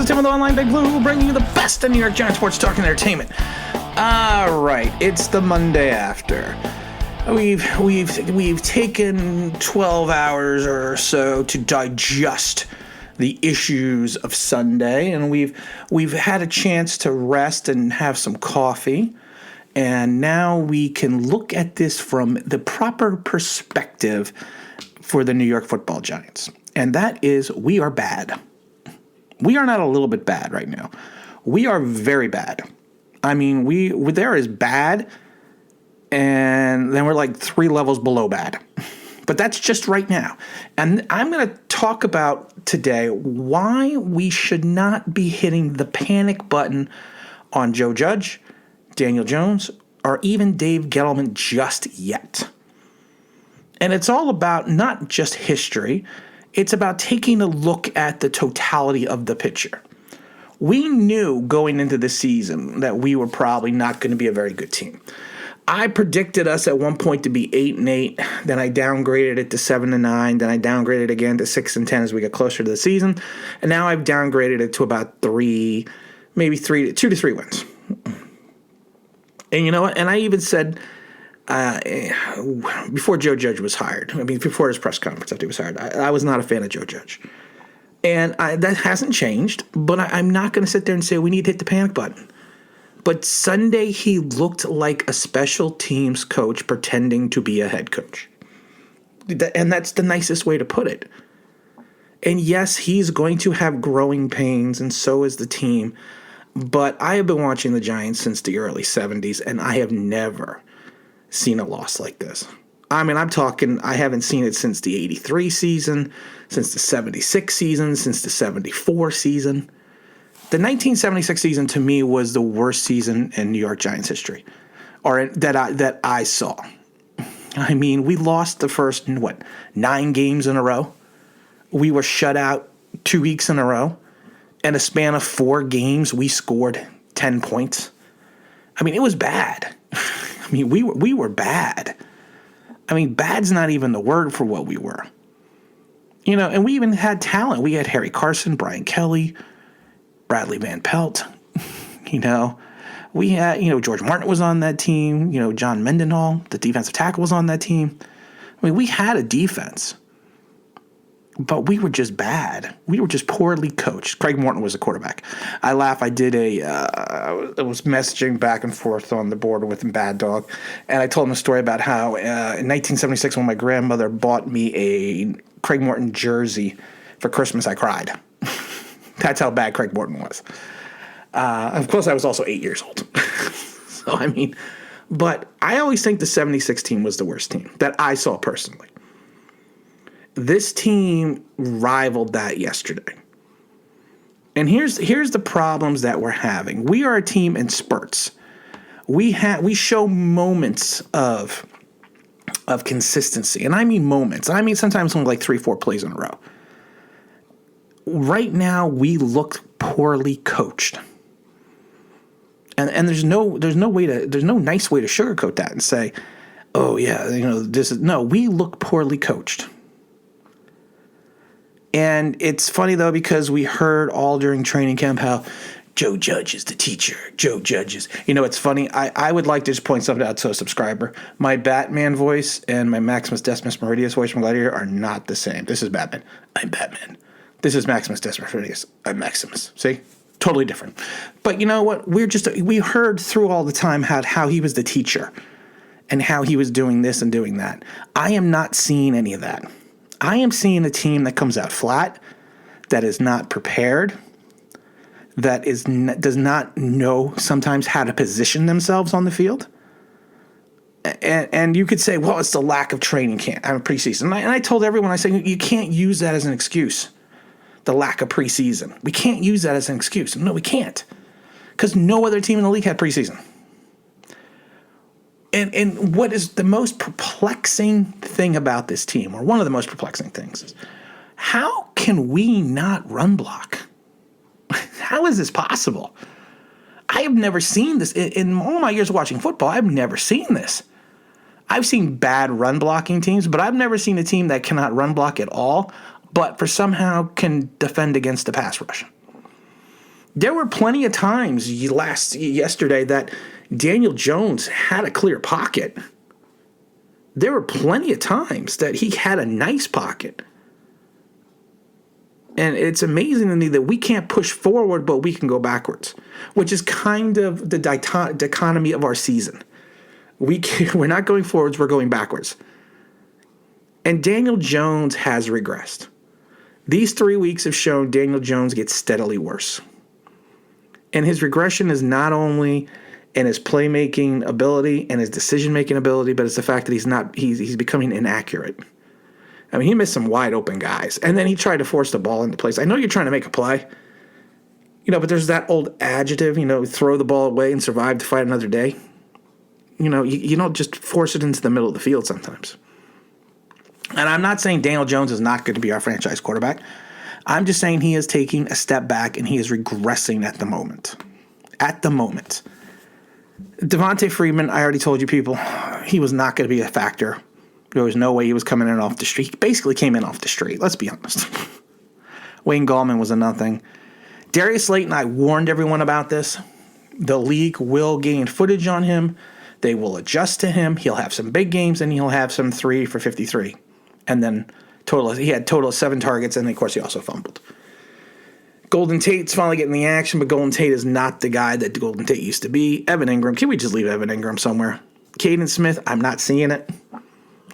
Tim with the Online Big Blue, bringing you the best in New York Giants sports talk and entertainment. All right, it's the Monday after. We've taken 12 hours or so to digest the issues of Sunday, and we've had a chance to rest and have some coffee, and now we can look at this from the proper perspective for the New York Football Giants, and that is we are bad. We are not a little bit bad right now. We are very bad. I mean, there is bad, and then we're like 3 levels below bad. But that's just right now. And I'm going to talk about today why we should not be hitting the panic button on Joe Judge, Daniel Jones, or even Dave Gettleman just yet. And it's all about not just history. It's about taking a look at the totality of the picture. We knew going into the season that we were probably not going to be a very good team. I predicted us at one point to be 8-8. Then I downgraded it to 7-9. Then I downgraded it again to 6-10 as we get closer to the season. And now I've downgraded it to about 2 to 3 wins. And you know what? And I even said before Joe Judge was hired, before his press conference after he was hired, I was not a fan of Joe Judge. And that hasn't changed, but I'm not going to sit there and say we need to hit the panic button. But Sunday, he looked like a special teams coach pretending to be a head coach. And that's the nicest way to put it. And yes, he's going to have growing pains, and so is the team. But I have been watching the Giants since the early 70s, and I have never seen a loss like this. I mean, I'm talking, I haven't seen it since the 83 season, since the 76 season, since the 74 season. The 1976 season, to me, was the worst season in New York Giants history, or that I saw. I mean, we lost the first, 9 games in a row. We were shut out 2 weeks in a row. In a span of 4 games, we scored 10 points. I mean, it was bad. I mean, we were bad. I mean, bad's not even the word for what we were. You know, and we even had talent. We had Harry Carson, Brian Kelly, Bradley Van Pelt. You know, we had, George Martin was on that team. John Mendenhall, the defensive tackle, was on that team. I mean, we had a defense. But we were just bad. We were just poorly coached. Craig Morton was the quarterback. I laugh. I did I was messaging back and forth on the board with Bad Dog, and I told him a story about how in 1976, when my grandmother bought me a Craig Morton jersey for Christmas, I cried. That's how bad Craig Morton was. Of course, I was also 8 years old. So, I mean, but I always think the 76 team was the worst team that I saw personally. This team rivaled that yesterday. And here's the problems that we're having. We are a team in spurts. We show moments of consistency. And I mean moments. I mean sometimes only like 3-4 plays in a row. Right now we look poorly coached. And there's no nice way to sugarcoat that and say, "Oh yeah, we look poorly coached." And it's funny, though, because we heard all during training camp how Joe Judge is the teacher. Joe Judge is... it's funny. I would like to just point something out to a subscriber. My Batman voice and my Maximus Decimus Meridius voice from Gladiator are not the same. This is Batman. I'm Batman. This is Maximus Decimus Meridius. I'm Maximus. See? Totally different. But you know what? We heard through all the time how he was the teacher and how he was doing this and doing that. I am not seeing any of that. I am seeing a team that comes out flat, that is not prepared, that does not know sometimes how to position themselves on the field. And you could say, well, it's the lack of training camp, preseason. And I told everyone, I said, you can't use that as an excuse, the lack of preseason. We can't use that as an excuse. No, we can't, because no other team in the league had preseason. And what is the most perplexing thing about this team, or one of the most perplexing things, is how can we not run block? How is this possible? I have never seen this. In all my years of watching football, I've never seen this. I've seen bad run blocking teams, but I've never seen a team that cannot run block at all, but for somehow can defend against the pass rush. There were plenty of times yesterday that Daniel Jones had a clear pocket. There were plenty of times that he had a nice pocket. And it's amazing to me that we can't push forward, but we can go backwards, which is kind of the dichotomy of our season. We're not going forwards, we're going backwards. And Daniel Jones has regressed. These 3 weeks have shown Daniel Jones gets steadily worse. And his regression is not only in his playmaking ability and his decision-making ability, but it's the fact that he's becoming inaccurate. I mean, he missed some wide open guys, and then he tried to force the ball into place. I know you're trying to make a play, but there's that old adjective, throw the ball away and survive to fight another day. You don't just force it into the middle of the field sometimes. And I'm not saying Daniel Jones is not going to be our franchise quarterback. I'm just saying he is taking a step back and he is regressing at the moment. At the moment. Devontae Freeman, I already told you people, he was not going to be a factor. There was no way he was coming in off the street. He basically came in off the street, let's be honest. Wayne Gallman was a nothing. Darius Slayton, I warned everyone about this. The league will gain footage on him. They will adjust to him. He'll have some big games, and he'll have some 3 for 53. And then he had total of 7 targets, and of course he also fumbled. Golden Tate's finally getting the action, but Golden Tate is not the guy that Golden Tate used to be. Evan Ingram, can we just leave Evan Ingram somewhere? Caden Smith, I'm not seeing it.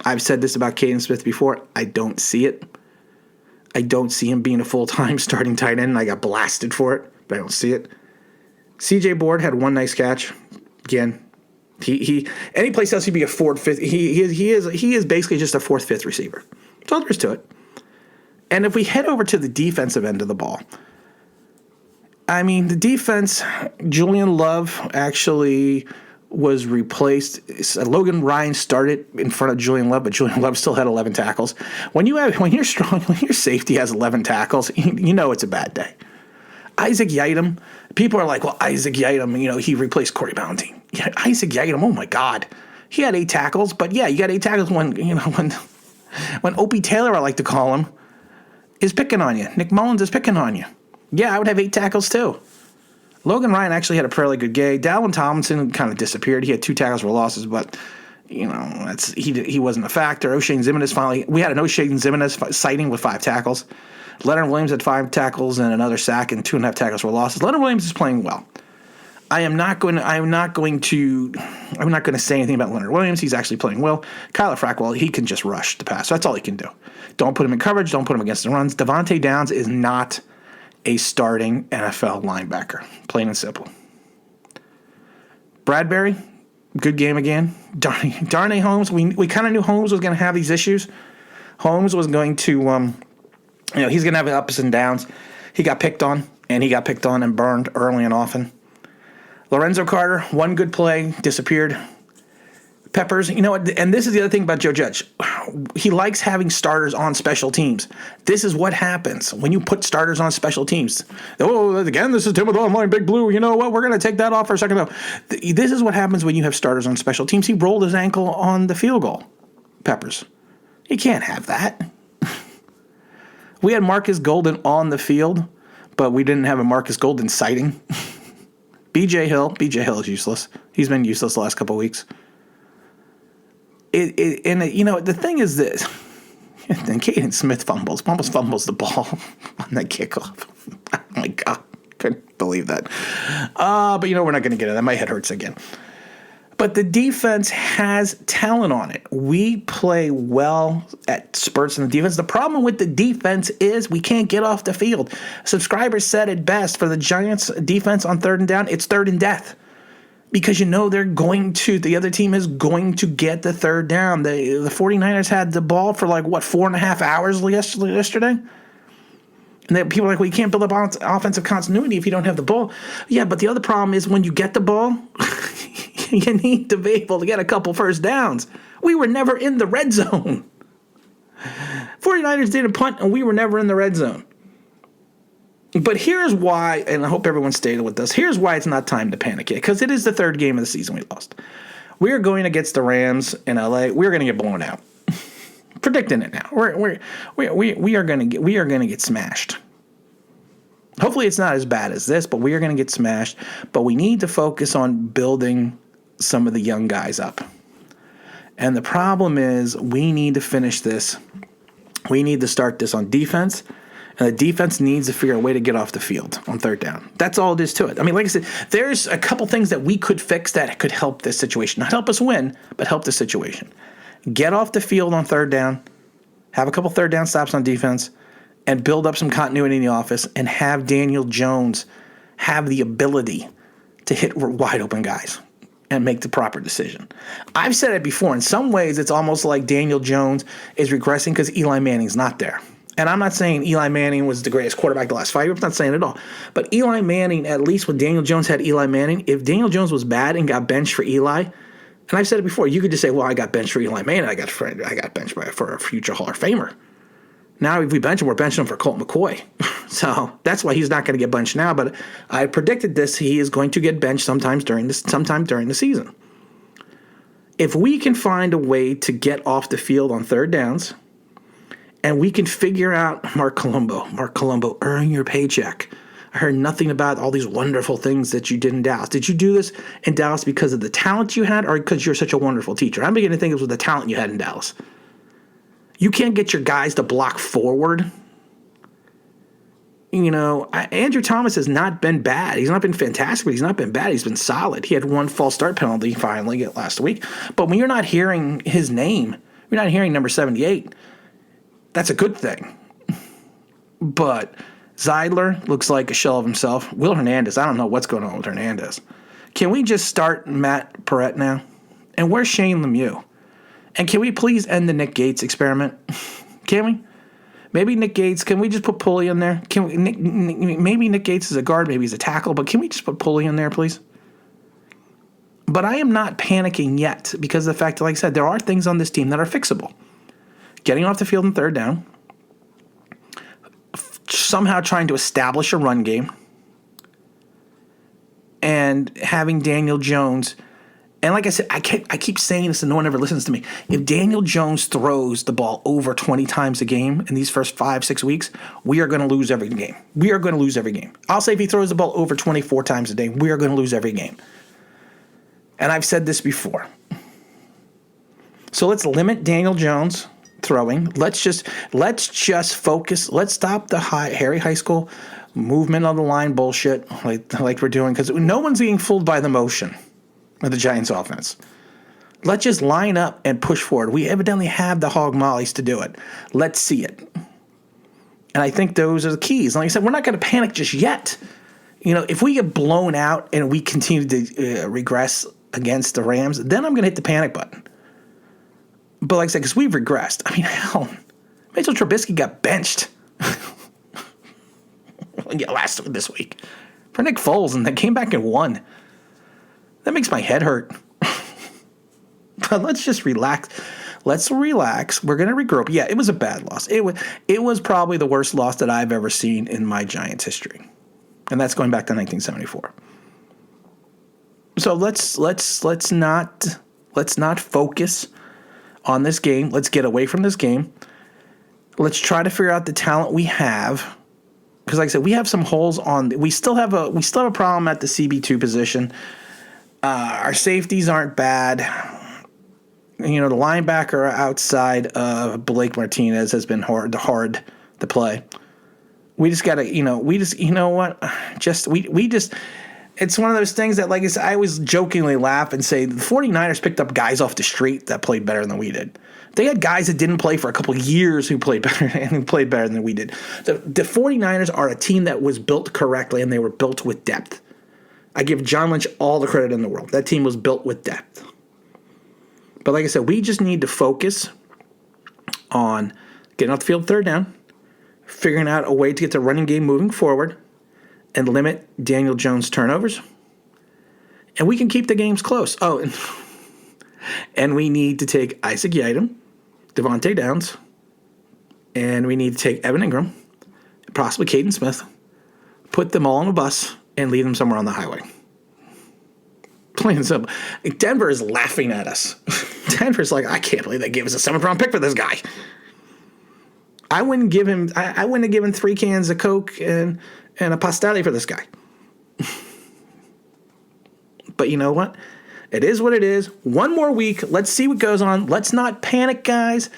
I've said this about Caden Smith before. I don't see it. I don't see him being a full-time starting tight end, and I got blasted for it, but I don't see it. CJ Board had one nice catch. Again, he any place else he'd be a fourth, fifth. He is basically just a fourth, fifth receiver. That's all there is to it. And if we head over to the defensive end of the ball, I mean, the defense, Julian Love actually was replaced. Logan Ryan started in front of Julian Love, but Julian Love still had 11 tackles. When you're strong, when your safety has 11 tackles, you know it's a bad day. Isaac Yiadom, people are like, well, Isaac Yiadom, he replaced Corey Ballentine. Yeah, Isaac Yiadom, oh my God, he had 8 tackles, but yeah, you got 8 tackles when Opie Taylor, I like to call him, is picking on you. Nick Mullins is picking on you. Yeah, I would have 8 tackles too. Logan Ryan actually had a fairly good game. Dalvin Tomlinson kind of disappeared. He had 2 tackles for losses, but he wasn't a factor. O'Shane Ximines we had an O'Shane Ximines sighting with 5 tackles. Leonard Williams had 5 tackles and another sack and 2.5 tackles for losses. Leonard Williams is playing well. I'm not going to say anything about Leonard Williams. He's actually playing well. Kyler Frackwell, he can just rush the pass. That's all he can do. Don't put him in coverage. Don't put him against the runs. Devontae Downs is not a starting NFL linebacker. Plain and simple. Bradbury, good game again. Darnay Holmes, we kind of knew Holmes was going to have these issues. Holmes was going to, he's going to have ups and downs. He got picked on, and burned early and often. Lorenzo Carter, one good play, disappeared. Peppers, and this is the other thing about Joe Judge. He likes having starters on special teams. This is what happens when you put starters on special teams. Oh, again, this is Tim with Online Big Blue. You know what? We're going to take that off for a second. No. This is what happens when you have starters on special teams. He rolled his ankle on the field goal. Peppers. You can't have that. We had Marcus Golden on the field, but we didn't have a Marcus Golden sighting. BJ Hill is useless. He's been useless the last couple of weeks. The thing is this. And Caden Smith fumbles the ball on that kickoff. Oh, my God. Couldn't believe that. But we're not going to get it. My head hurts again. But the defense has talent on it. We play well at spurts in the defense. The problem with the defense is we can't get off the field. Subscribers said it best for the Giants defense on 3rd and down. It's 3rd and death. Because the other team is going to get the 3rd down. The 49ers had the ball for 4.5 hours yesterday? And people are like, well, you can't build up offensive continuity if you don't have the ball. Yeah, but the other problem is when you get the ball, you need to be able to get a couple first downs. We were never in the red zone. 49ers did a punt, and we were never in the red zone. But here's why, and I hope everyone stayed with us, here's why it's not time to panic yet, because it is the 3rd game of the season we lost. We are going against the Rams in LA. We're going to get blown out. Predicting it now. We are going to get smashed. Hopefully it's not as bad as this, but we are going to get smashed. But we need to focus on building some of the young guys up. And the problem is we need to finish this. We need to start this on defense. And the defense needs to figure a way to get off the field on third down. That's all it is to it. I mean, like I said, there's a couple things that we could fix that could help this situation. Not help us win, but help the situation. Get off the field on third down. Have a couple third down stops on defense. And build up some continuity in the office. And have Daniel Jones have the ability to hit wide open guys and make the proper decision. I've said it before. In some ways, it's almost like Daniel Jones is regressing because Eli Manning's not there. And I'm not saying Eli Manning was the greatest quarterback the last 5 years. I'm not saying it at all. But Eli Manning, at least when Daniel Jones had Eli Manning, if Daniel Jones was bad and got benched for Eli, and I've said it before, you could just say, well, I got benched for Eli Manning. I got benched for a future Hall of Famer. Now, if we bench him, we're benching him for Colt McCoy. So that's why he's not going to get benched now. But I predicted this. He is going to get benched sometime during the season. If we can find a way to get off the field on third downs, and we can figure out Mark Colombo, earn your paycheck. I heard nothing about all these wonderful things that you did in Dallas. Did you do this in Dallas because of the talent you had or because you're such a wonderful teacher? I'm beginning to think it was the talent you had in Dallas. You can't get your guys to block forward. You know, Andrew Thomas has not been bad. He's not been fantastic, but he's not been bad. He's been solid. He had one false start penalty finally last week. But when you're not hearing his name, you're not hearing number 78, that's a good thing. But Zeidler looks like a shell of himself. Will Hernandez, I don't know what's going on with Hernandez. Can we just start Matt Perrette now? And where's Shane Lemieux? And can we please end the Nick Gates experiment? Can we? Maybe Nick Gates, can we just put Pulley in there? Can we? Maybe Nick Gates is a guard, maybe he's a tackle, but can we just put Pulley in there, please? But I am not panicking yet because of the fact that, like I said, there are things on this team that are fixable. Getting off the field in third down, somehow trying to establish a run game, and having Daniel Jones. And like I said, I keep saying this and no one ever listens to me. If Daniel Jones throws the ball over 20 times a game in these first 5-6 weeks, we are going to lose every game. We are going to lose every game. I'll say if he throws the ball over 24 times a day, we are going to lose every game. And I've said this before. So let's limit Daniel Jones throwing. Let's just focus. Let's stop the Harry High School movement on the line bullshit like we're doing, because no one's being fooled by the motion of the Giants offense. Let's just line up and push forward. We evidently have the hog mollies to do it. Let's see it. And I think those are the keys. Like I said, we're not going to panic just yet. You know, if we get blown out and we continue to regress against the Rams, then I'm going to hit the panic button. But like I said, because we've regressed. I mean, hell, Mitchell Trubisky got benched this week for Nick Foles, and they came back and won. That makes my head hurt. But let's just relax. Let's relax. We're going to regroup. Yeah, it was a bad loss. It was probably the worst loss that I've ever seen in my Giants history. And that's going back to 1974. So let's not focus on this game. Let's get away from this game. Let's try to figure out the talent we have. Because like I said, we have some holes we still have a problem at the CB2 position. Our safeties aren't bad. You know, the linebacker outside of Blake Martinez has been hard to play. We just got to, it's one of those things that, like I said, I always jokingly laugh and say the 49ers picked up guys off the street that played better than we did. They had guys that didn't play for a couple of years who played better than we did. The 49ers are a team that was built correctly, and they were built with depth. I give John Lynch all the credit in the world. That team was built with depth. But like I said, we just need to focus on getting off the field third down, figuring out a way to get the running game moving forward, and limit Daniel Jones' turnovers. And we can keep the games close. Oh, and we need to take Isaac Yiadom, Devontae Downs, and we need to take Evan Ingram, possibly Caden Smith, put them all on a bus, and leave them somewhere on the highway. Plain and simple. Denver is laughing at us. Denver's like, I can't believe they gave us a 7th-round pick for this guy. I wouldn't give him. I wouldn't have given 3 cans of Coke and a Pastelli for this guy. But you know what? It is what it is. One more week. Let's see what goes on. Let's not panic, guys.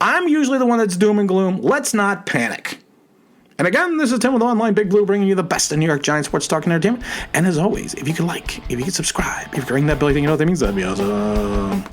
I'm usually the one that's doom and gloom. Let's not panic. And again, this is Tim with Online Big Blue, bringing you the best in New York Giants sports talk and entertainment. And as always, if you could subscribe, if you could ring that bell, you know what that means, that'd be awesome.